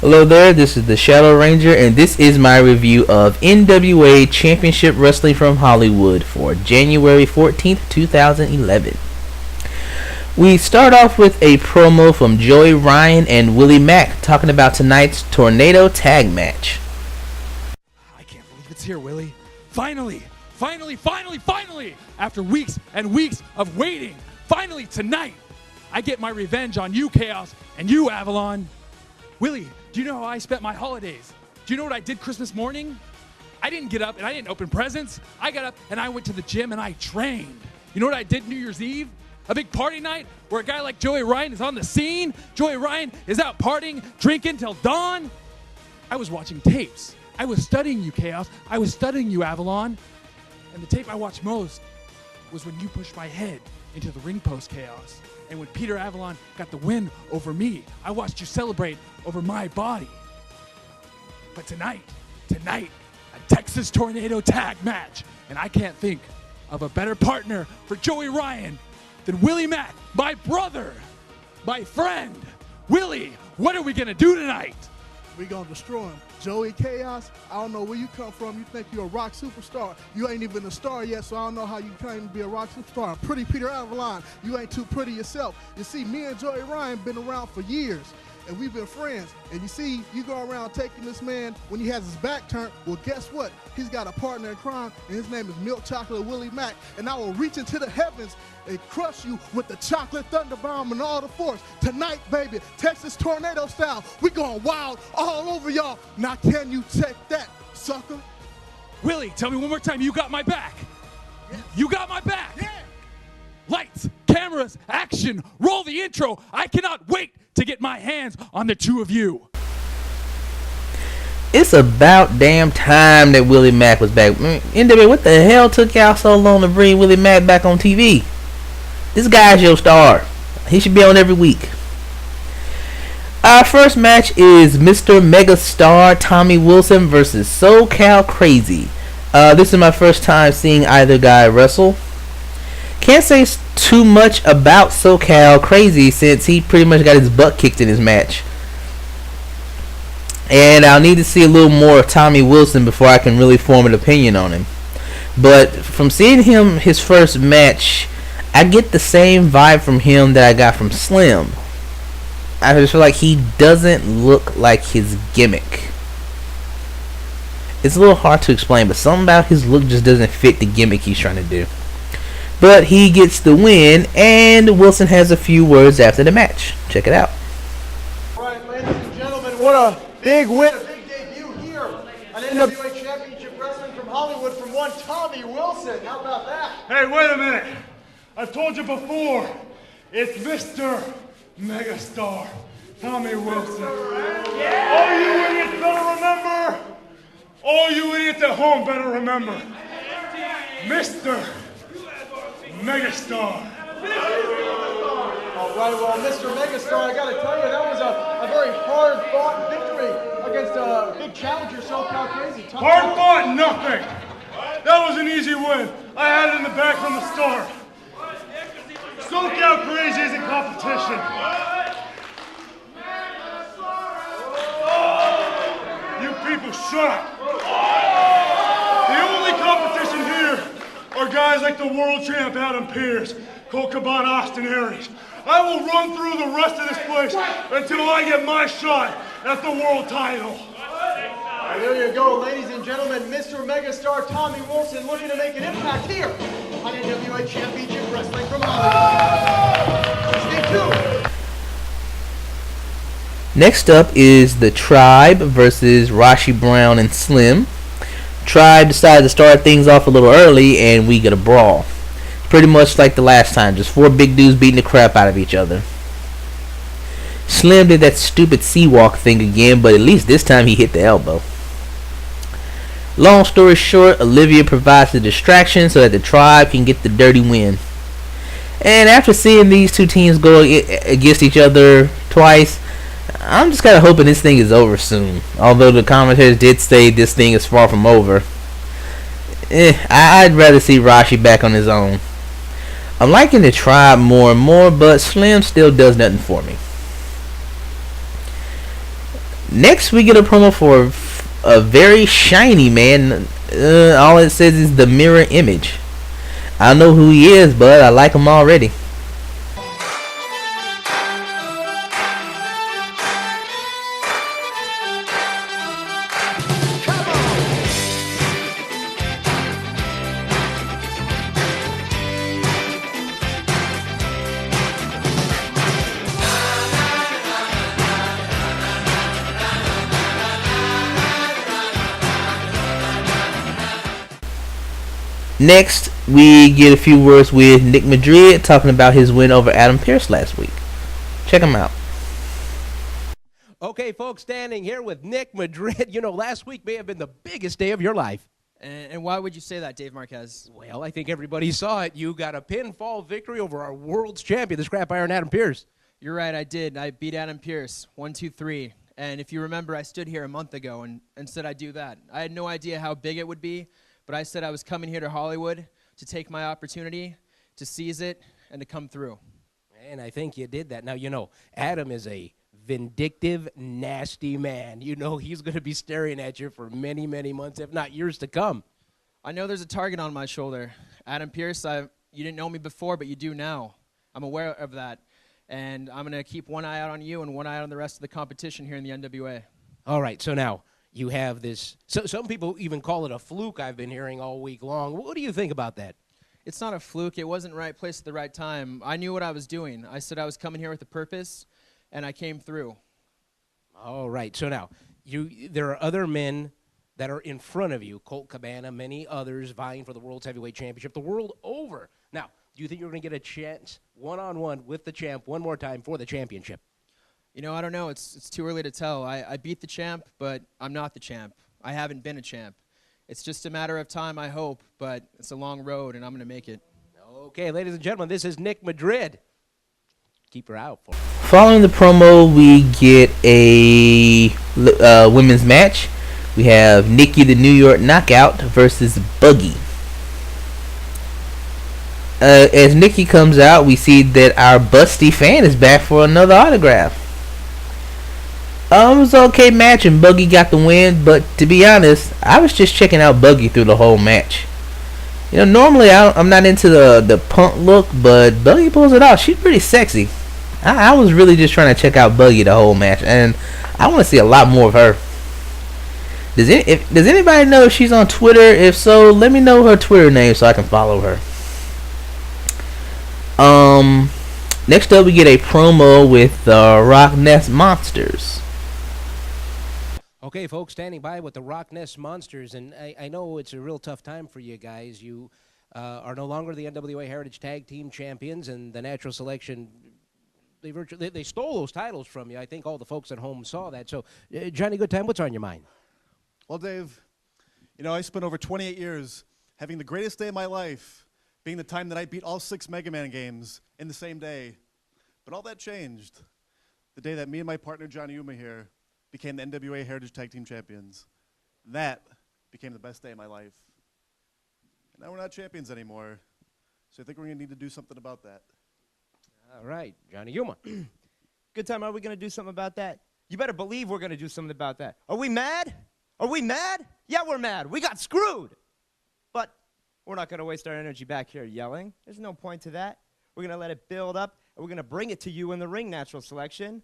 Hello there, this is the Shadow Ranger, and this is my review of NWA Championship Wrestling from Hollywood for January 14th, 2011. We start off with a promo from Joey Ryan and Willie Mack talking about tonight's Tornado Tag Match. I can't believe it's here, Willie. Finally! After weeks and weeks of waiting, finally tonight, I get my revenge on you, Chaos, and you, Avalon. Willie, do you know how I spent my holidays? Do you know what I did Christmas morning? I didn't get up and I didn't open presents. I got up and I went to the gym and I trained. You know what I did New Year's Eve? A big party night where a guy like Joey Ryan is on the scene. Joey Ryan is out partying, drinking till dawn. I was watching tapes. I was studying you, Chaos. I was studying you, Avalon. And the tape I watched most was when you pushed my head into the ring post, Chaos. And when Peter Avalon got the win over me, I watched you celebrate over my body. But tonight, a Texas Tornado Tag Match. And I can't think of a better partner for Joey Ryan than Willie Mack, my brother, my friend. Willie, what are we gonna do tonight? We gonna destroy him. Joey Chaos, I don't know where you come from. You think you're a rock superstar. You ain't even a star yet, so I don't know how you claim to be a rock superstar. Pretty Peter Avalon, you ain't too pretty yourself. You see, me and Joey Ryan been around for years, and we've been friends. And you see, you go around taking this man when he has his back turned. Well, guess what? He's got a partner in crime, and his name is Milk Chocolate Willie Mack. And I will reach into the heavens and crush you with the chocolate thunder bomb and all the force. Tonight, baby, Texas Tornado style. We going wild all over y'all. Now, can you take that, sucker? Willie, tell me one more time, you got my back. Yes. You got my back. Yeah. Lights, cameras, action, roll the intro. I cannot wait to get my hands on the two of you. It's about damn time that Willie Mack was back. NWA, what the hell took y'all so long to bring Willie Mack back on TV? This guy's your star. He should be on every week. Our first match is Mr. Megastar Tommy Wilson versus SoCal Crazy. This is my first time seeing either guy wrestle. Can't say too much about SoCal Crazy since he pretty much got his butt kicked in his match. And I'll need to see a little more of Tommy Wilson before I can really form an opinion on him. But from seeing him his first match, I get the same vibe from him that I got from Slim. I just feel like he doesn't look like his gimmick. It's a little hard to explain, but something about his look just doesn't fit the gimmick he's trying to do. But he gets the win, and Wilson has a few words after the match. Check it out. All right, ladies and gentlemen, what a big win, a big debut here on NWA Championship Wrestling from Hollywood from one Tommy Wilson. How about that? Hey, wait a minute. I've told you before, it's Mr. Megastar, Tommy Wilson. Yeah. All you idiots better remember. All you idiots at home better remember. Mr. Megastar. All right, well, Mr. Megastar, I got to tell you, that was a very hard-fought victory against a big challenger, SoCal Crazy. Hard-fought nothing. That was an easy win. I had it in the back from the start. SoCal Crazy isn't competition. You people, shut up. The only competition here are guys like the world champ Adam Pearce, Colt Cabana, Austin Aries. I will run through the rest of this place until I get my shot at the world title. There you go, ladies and gentlemen, Mr. Megastar Tommy Wilson looking to make an impact here on NWA Championship Wrestling from Hollywood. Stay tuned. Next up is the Tribe versus Rashi Brown and Slim. Tribe decided to start things off a little early, and we get a brawl. Pretty much like the last time, just four big dudes beating the crap out of each other. Slim did that stupid C-walk thing again, but at least this time he hit the elbow. Long story short, Olivia provides the distraction so that the Tribe can get the dirty win. And after seeing these two teams go against each other twice, I'm just kind of hoping this thing is over soon. Although the commentators did say this thing is far from over. I'd rather see Rashi back on his own. I'm liking the Tribe more and more, but Slim still does nothing for me. Next, we get a promo for a very shiny man. All it says is the mirror image. I don't know who he is, but I like him already. Next, we get a few words with Nick Madrid talking about his win over Adam Pearce last week. Check him out. Okay, folks, standing here with Nick Madrid. You know, last week may have been the biggest day of your life. And why would you say that, Dave Marquez? Well, I think everybody saw it. You got a pinfall victory over our world's champion, the scrap iron Adam Pearce. You're right, I did. I beat Adam Pearce, 1-2-3. And if you remember, I stood here a month ago and said I'd do that. I had no idea how big it would be, but I said I was coming here to Hollywood to take my opportunity, to seize it, and to come through. And I think you did that. Now, you know, Adam is a vindictive, nasty man. You know he's going to be staring at you for many, many months, if not years to come. I know there's a target on my shoulder. Adam Pearce, you didn't know me before, but you do now. I'm aware of that. And I'm going to keep one eye out on you and one eye out on the rest of the competition here in the NWA. All right, so now you have this. So some people even call it a fluke, I've been hearing all week long. What do you think about that? It's not a fluke. It wasn't right place at the right time. I knew what I was doing. I said I was coming here with a purpose, and I came through. All right, so now there are other men that are in front of you, Colt Cabana, many others vying for the World's Heavyweight Championship, the world over. Now, do you think you're going to get a chance one-on-one with the champ one more time for the championship? You know, I don't know. It's too early to tell. I beat the champ, but I'm not the champ. I haven't been a champ. It's just a matter of time, I hope, but it's a long road, and I'm going to make it. Okay, ladies and gentlemen, this is Nick Madrid. Keep her out for me. Following the promo, we get a women's match. We have Nikki the New York Knockout versus Buggy. As Nikki comes out, we see that our busty fan is back for another autograph. It was an okay match and Buggy got the win, but to be honest, I was just checking out Buggy through the whole match. You know, normally I'm not into the punk look, but Buggy pulls it off. She's pretty sexy. I was really just trying to check out Buggy the whole match, and I want to see a lot more of her. Does anybody know if she's on Twitter? If so, let me know her Twitter name so I can follow her. Next up, we get a promo with the Rock Nest Monsters. Okay, folks, standing by with the Rock Nest Monsters, and I know it's a real tough time for you guys. You are no longer the NWA Heritage Tag Team Champions, and the Natural Selection, they stole those titles from you. I think all the folks at home saw that. So, Johnny Goodtime, what's on your mind? Well, Dave, you know, I spent over 28 years having the greatest day of my life being the time that I beat all 6 Mega Man games in the same day. But all that changed the day that me and my partner, Johnny Yuma here, became the NWA Heritage Tag Team Champions. That became the best day of my life. And now we're not champions anymore, so I think we're going to need to do something about that. All right, Johnny Yuma. Good time, are we going to do something about that? You better believe we're going to do something about that. Are we mad? Are we mad? Yeah, we're mad. We got screwed. But we're not going to waste our energy back here yelling. There's no point to that. We're going to let it build up, and we're going to bring it to you in the ring, Natural Selection.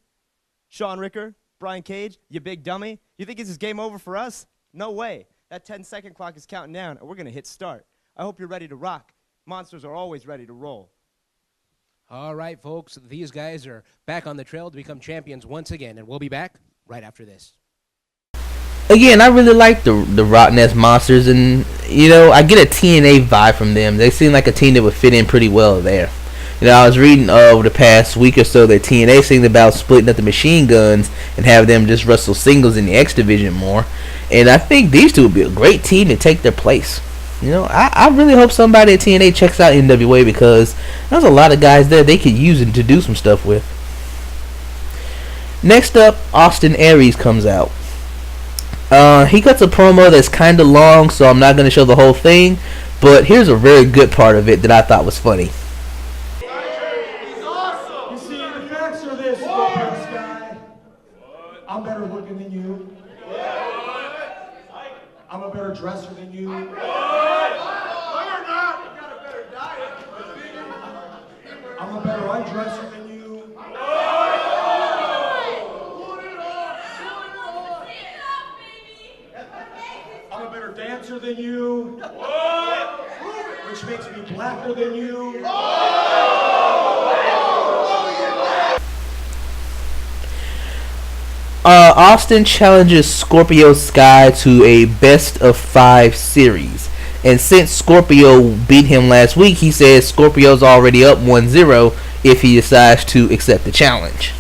Sean Ricker, Brian Cage, you big dummy. You think this is game over for us? No way. That 10-second clock is counting down, and we're going to hit start. I hope you're ready to rock. Monsters are always ready to roll. All right, folks, these guys are back on the trail to become champions once again, and we'll be back right after this. Again, I really like the Rock Nest Monsters, and, you know, I get a TNA vibe from them. They seem like a team that would fit in pretty well there. You know, I was reading over the past week or so that TNA thinking about splitting up the Machine Guns and have them just wrestle singles in the X Division more. And I think these two would be a great team to take their place. You know, I really hope somebody at TNA checks out NWA because there's a lot of guys there they could use and to do some stuff with. Next up, Austin Aries comes out. He cuts a promo that's kind of long, so I'm not going to show the whole thing. But here's a very good part of it that I thought was funny. He's awesome. You see, the facts are this, guy. I'm better looking than you. dresser than you. I'm a better undresser than you. I'm a better dancer than you. Which makes me blacker than you. Austin challenges Scorpio Sky to a best of 5 series. And since Scorpio beat him last week, he says Scorpio's already up 1-0 if he decides to accept the challenge.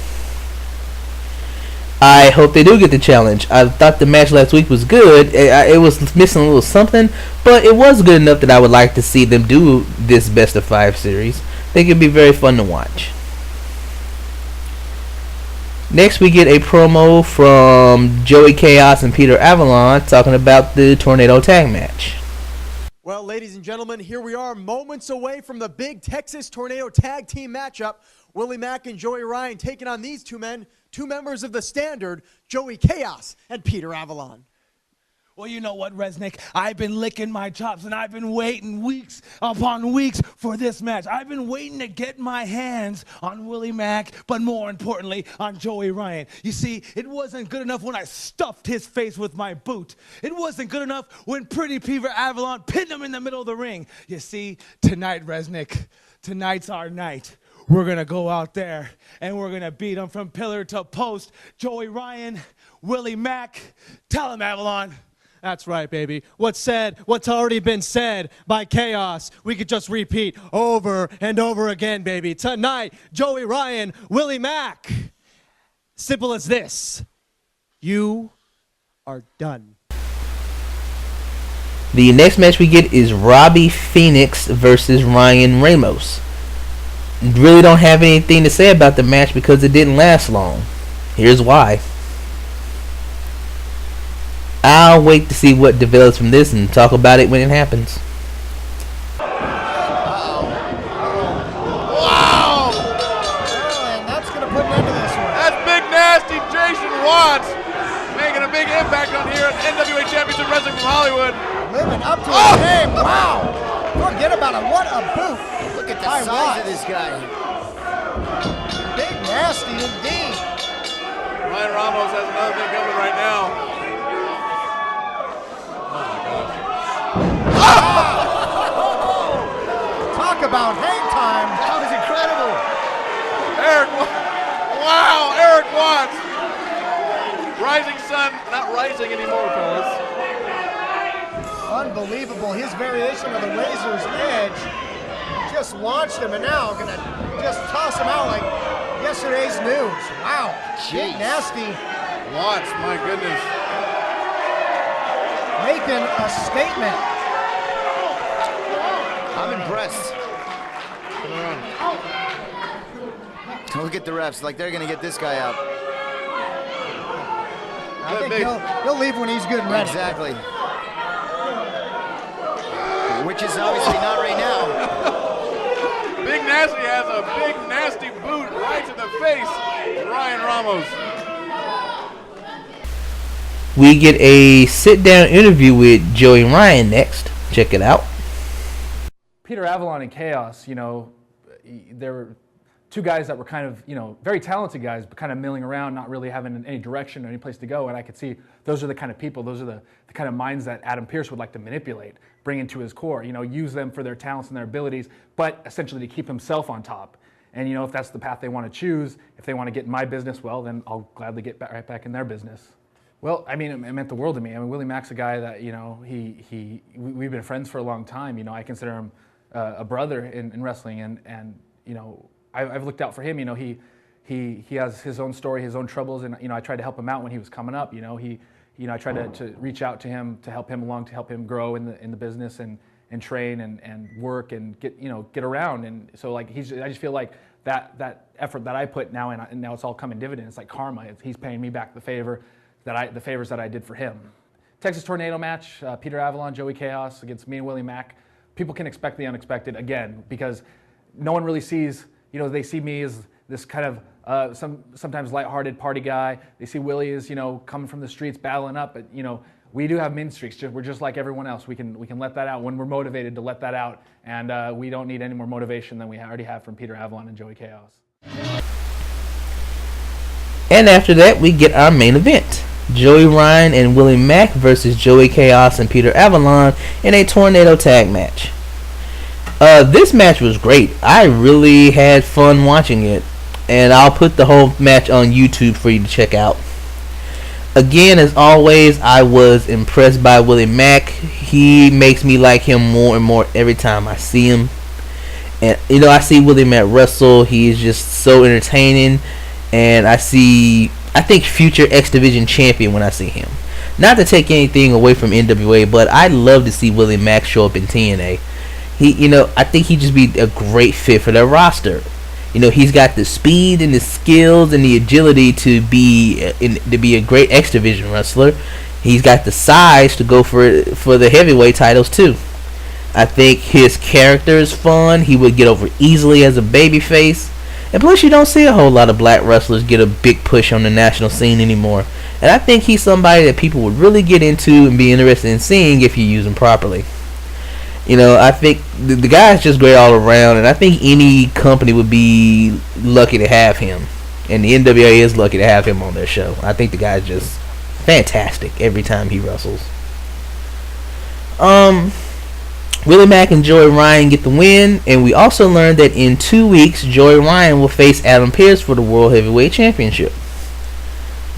I hope they do get the challenge. I thought the match last week was good. It was missing a little something, but it was good enough that I would like to see them do this best of 5 series. I think it'd be very fun to watch. Next, we get a promo from Joey Chaos and Peter Avalon talking about the Tornado Tag Match. Well, ladies and gentlemen, here we are moments away from the big Texas Tornado Tag Team matchup. Willie Mack and Joey Ryan taking on these two men, two members of the Standard, Joey Chaos and Peter Avalon. Well, you know what, Resnick? I've been licking my chops, and I've been waiting weeks upon weeks for this match. I've been waiting to get my hands on Willie Mack, but more importantly, on Joey Ryan. You see, it wasn't good enough when I stuffed his face with my boot. It wasn't good enough when Pretty Peter Avalon pinned him in the middle of the ring. You see, tonight, Resnick, tonight's our night. We're going to go out there, and we're going to beat him from pillar to post. Joey Ryan, Willie Mack, tell him, Avalon. That's right, baby. What's already been said by Chaos, we could just repeat over and over again, baby. Tonight, Joey Ryan, Willie Mack. Simple as this. You are done. The next match we get is Robbie Phoenix versus Ryan Ramos. Really don't have anything to say about the match because it didn't last long. Here's why. I'll wait to see what develops from this and talk about it when it happens. Wow! And that's going to put an end to this one. That's Big Nasty Jason Watts making a big impact on here at NWA Championship Wrestling from Hollywood. Living up to his name. Wow! Forget about it. What a boot. Look at the size of this guy. Big Nasty indeed. Ryan Ramos has another thing coming right now. Talk about hang time. That was incredible. Eric Watts. Rising sun, not rising anymore, fellas. Unbelievable. His variation of the Razor's Edge just launched him, and now going to just toss him out like yesterday's news. Wow. Big Nasty. Watts, my goodness. Making a statement. I'm impressed. Look at the refs, like they're gonna get this guy out. I think he'll leave when he's good and ready. Exactly. Which is obviously not right now. Big Nasty has a big nasty boot right to the face. Ryan Ramos. We get a sit-down interview with Joey Ryan next. Check it out. Peter Avalon and Chaos, you know, there were two guys that were kind of, you know, very talented guys, but kind of milling around, not really having any direction or any place to go. And I could see those are the kind of people, those are the kind of minds that Adam Pearce would like to manipulate, bring into his core, you know, use them for their talents and their abilities, but essentially to keep himself on top. And, you know, if that's the path they want to choose, if they want to get in my business, well, then I'll gladly get right back in their business. Well, I mean, it meant the world to me. I mean, Willie Mack's a guy that, you know, we've been friends for a long time. You know, I consider him a brother in wrestling, and you know, I've looked out for him. You know, he has his own story, his own troubles, and you know, I tried to help him out when he was coming up. You know, I tried to reach out to him to help him along, to help him grow in the business and train and work and get around. And so like I just feel like that effort that I put now in, and now it's all coming dividends. It's like karma. He's paying me back the favors that I did for him. Texas Tornado match, Peter Avalon, Joey Chaos against me and Willie Mack. People can expect the unexpected again, because no one really sees, you know, they see me as this kind of sometimes lighthearted party guy. They see Willie as, you know, coming from the streets, battling up, but, you know, we do have min streaks. We're just like everyone else. We can let that out when we're motivated to let that out, and we don't need any more motivation than we already have from Peter Avalon and Joey Chaos. And after that, we get our main event. Joey Ryan and Willie Mack versus Joey Chaos and Peter Avalon in a tornado tag match. This match was great. I really had fun watching it, and I'll put the whole match on YouTube for you to check out. Again, as always, I was impressed by Willie Mack. He makes me like him more and more every time I see him. And, I see Willie Mack wrestle. He is just so entertaining. And I think future X Division champion when I see him. Not to take anything away from NWA, but I'd love to see Willie Mack show up in TNA. I think he'd just be a great fit for their roster. He's got the speed and the skills and the agility to be a great X Division wrestler. He's got the size to go for the heavyweight titles too. I think his character is fun. He would get over easily as a babyface. And plus, you don't see a whole lot of black wrestlers get a big push on the national scene anymore. And I think he's somebody that people would really get into and be interested in seeing if you use him properly. I think the guy's just great all around, and I think any company would be lucky to have him. And the NWA is lucky to have him on their show. I think the guy's just fantastic every time he wrestles. Willie Mack and Joey Ryan get the win, and we also learned that in 2 weeks, Joey Ryan will face Adam Pearce for the World Heavyweight Championship.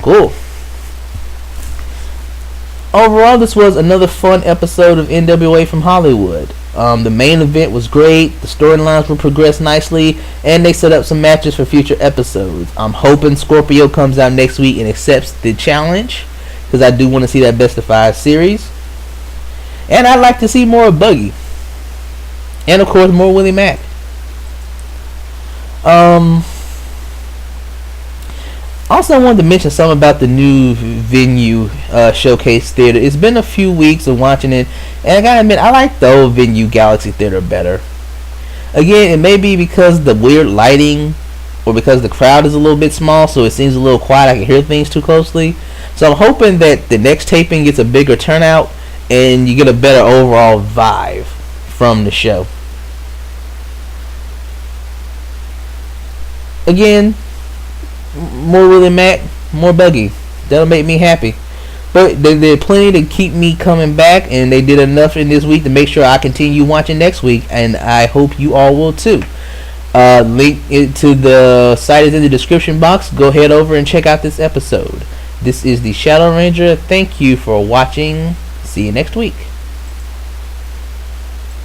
Cool. Overall, this was another fun episode of NWA from Hollywood. The main event was great, the storylines were progressed nicely, and they set up some matches for future episodes. I'm hoping Scorpio comes out next week and accepts the challenge, because I do want to see that Best of 5 series. And I'd like to see more of Buggy. And of course, more Willie Mack. Also, I wanted to mention something about the new venue, Showcase Theater. It's been a few weeks of watching it, and I gotta admit, I like the old venue, Galaxy Theater, better. Again, it may be because the weird lighting, or because the crowd is a little bit small, so it seems a little quiet. I can hear things too closely. So I'm hoping that the next taping gets a bigger turnout, and you get a better overall vibe from the show. Again, more Willie Mack, more Buggy. That'll make me happy. But they did plenty to keep me coming back, and they did enough in this week to make sure I continue watching next week, and I hope you all will too. Link to the site is in the description box. Go head over and check out this episode. This is the Shadow Ranger. Thank you for watching. See you next week.